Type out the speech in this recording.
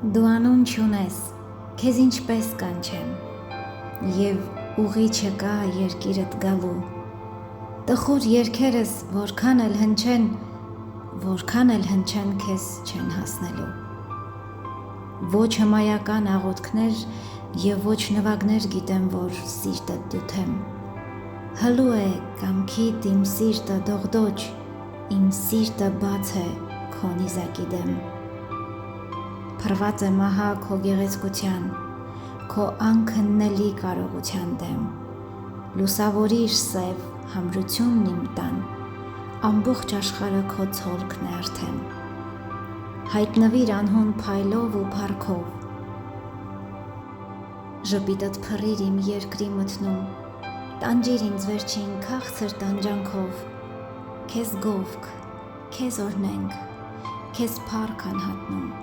Դու անուն չունես, քեզ ինչպես կանչեմ, և ուղի չկա երկիրդ գալու, տխուր երգերս որքան էլ հնչեն քեզ չեն հասնելու, ոչ հմայական աղոթքներ և ոչ նվագներ գիտեմ, որ սիրտդ դութեմ, հլու է կամքիդ իմ սիրտը դողդոջ, իմ սիրտը բաց է քո նիզակի դեմ, փռված եմ ահա քո գեղեցկության, քո անքննելի կարողության դեմ, լուսավորիր սև համրությունն իմ տան, ամբողջ աշխարհը քո ցոլքն է արդեն, հայտնվիր անհուն փայլով ու փառքով, ժպիտդ փռիր իմ երկրի մթնում, տանջիր ինձ վերջին քաղցր տանջանքով, քեզ գովք, քեզ օրհնենք, քեզ փառք անհատնում,